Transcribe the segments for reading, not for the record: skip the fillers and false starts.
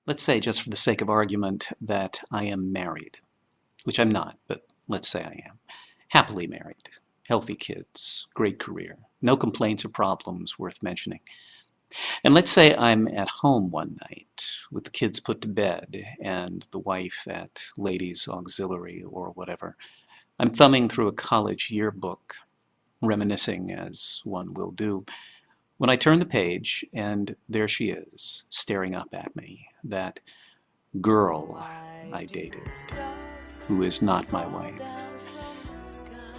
Let's say, just for the sake of argument, that I am married, which I'm not, but let's say I am. Happily married, healthy kids, great career, no complaints or problems worth mentioning. And let's say I'm at home one night with the kids put to bed and the wife at ladies' auxiliary or whatever. I'm thumbing through a college yearbook, reminiscing as one will do, when I turn the page and there she is, staring up at me, that girl I dated, who is not my wife.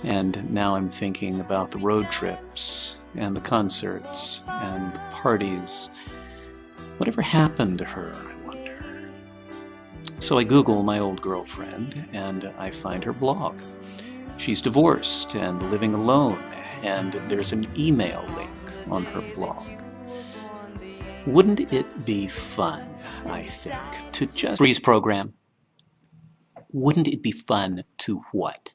And now I'm thinking about the road trips and the concerts and the parties. Whatever happened to her, I wonder? So I Google my old girlfriend and I find her blog. She's divorced and living alone, and there's an email link on her blog. Wouldn't it be fun, I think, to just freeze program? Wouldn't it be fun to what?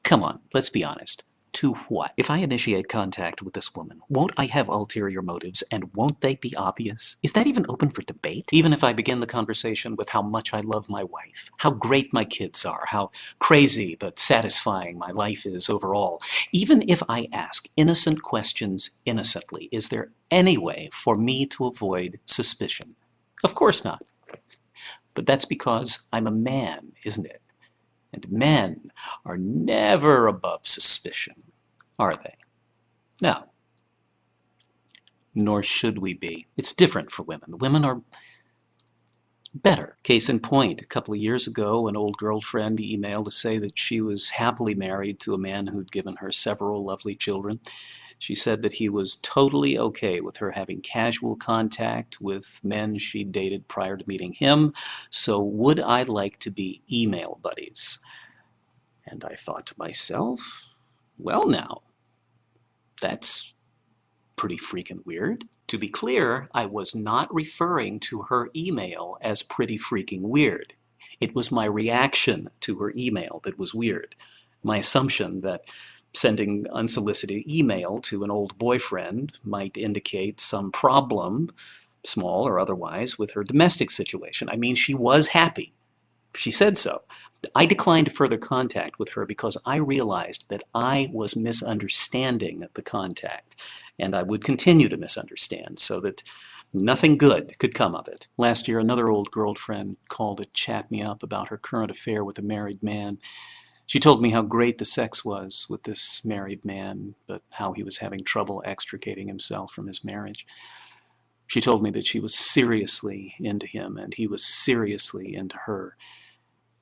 Come on, let's be honest. To what? If I initiate contact with this woman, won't I have ulterior motives, and won't they be obvious? Is that even open for debate? Even if I begin the conversation with how much I love my wife, how great my kids are, how crazy but satisfying my life is overall, even if I ask innocent questions innocently, is there any way for me to avoid suspicion? Of course not. But that's because I'm a man, isn't it? And men are never above suspicion, are they? No. Nor should we be. It's different for women. Women are better. Case in point, a couple of years ago, an old girlfriend emailed to say that she was happily married to a man who'd given her several lovely children. She said that he was totally okay with her having casual contact with men she'd dated prior to meeting him, so would I like to be email buddies? And I thought to myself, well now, that's pretty freaking weird. To be clear, I was not referring to her email as pretty freaking weird. It was my reaction to her email that was weird. My assumption that sending unsolicited email to an old boyfriend might indicate some problem, small or otherwise, with her domestic situation. I mean, she was happy. She said so. I declined further contact with her because I realized that I was misunderstanding the contact, and I would continue to misunderstand so that nothing good could come of it. Last year, another old girlfriend called to chat me up about her current affair with a married man. She told me how great the sex was with this married man, but how he was having trouble extricating himself from his marriage. She told me that she was seriously into him, and he was seriously into her,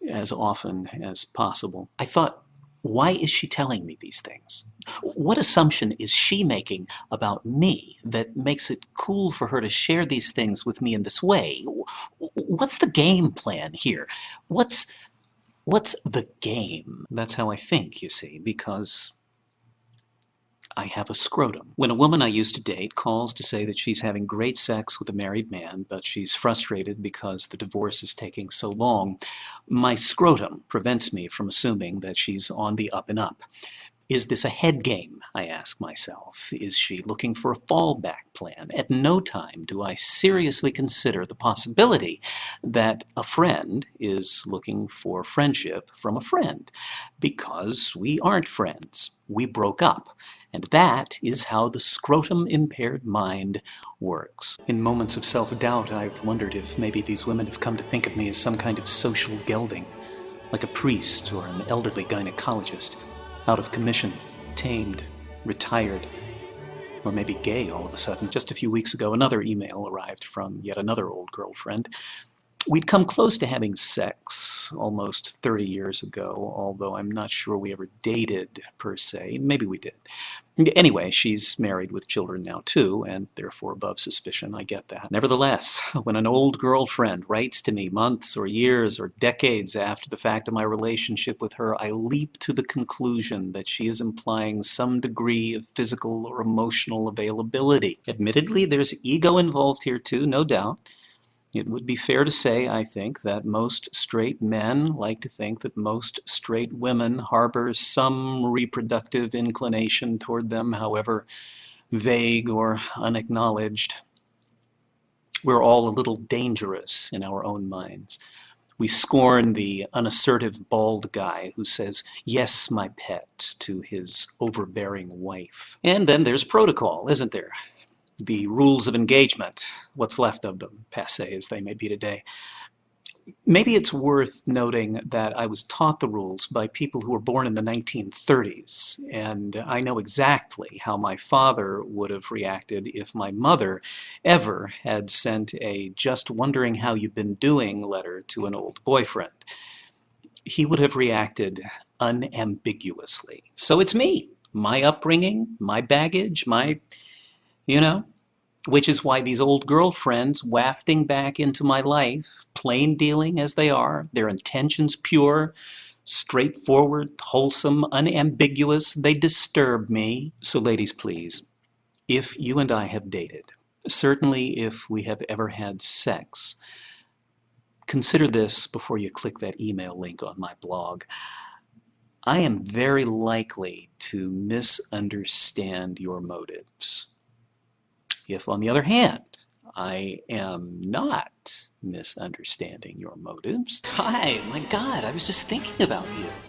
as often as possible. I thought, why is she telling me these things? What assumption is she making about me that makes it cool for her to share these things with me in this way? What's the game plan here? What's the game? That's how I think, you see, because I have a scrotum. When a woman I used to date calls to say that she's having great sex with a married man, but she's frustrated because the divorce is taking so long, my scrotum prevents me from assuming that she's on the up and up. Is this a head game, I ask myself? Is she looking for a fallback plan? At no time do I seriously consider the possibility that a friend is looking for friendship from a friend, because we aren't friends. We broke up. And that is how the scrotum-impaired mind works. In moments of self-doubt, I've wondered if maybe these women have come to think of me as some kind of social gelding, like a priest or an elderly gynecologist, out of commission, tamed, retired, or maybe gay all of a sudden. Just a few weeks ago, another email arrived from yet another old girlfriend. We'd come close to having sex almost 30 years ago, although I'm not sure we ever dated, per se. Maybe we did. Anyway, she's married with children now, too, and therefore above suspicion. I get that. Nevertheless, when an old girlfriend writes to me months or years or decades after the fact of my relationship with her, I leap to the conclusion that she is implying some degree of physical or emotional availability. Admittedly, there's ego involved here, too, no doubt. It would be fair to say, I think, that most straight men like to think that most straight women harbor some reproductive inclination toward them, however vague or unacknowledged. We're all a little dangerous in our own minds. We scorn the unassertive bald guy who says, "Yes, my pet," to his overbearing wife. And then there's protocol, isn't there? The rules of engagement, what's left of them, passé as they may be today. Maybe it's worth noting that I was taught the rules by people who were born in the 1930s, and I know exactly how my father would have reacted if my mother ever had sent a "just wondering how you've been doing" letter to an old boyfriend. He would have reacted unambiguously. So it's me, my upbringing, my baggage, you know, which is why these old girlfriends wafting back into my life, plain dealing as they are, their intentions pure, straightforward, wholesome, unambiguous, they disturb me. So ladies, please, if you and I have dated, certainly if we have ever had sex, consider this before you click that email link on my blog. I am very likely to misunderstand your motives. If, on the other hand, I am not misunderstanding your motives, hi, my God, I was just thinking about you.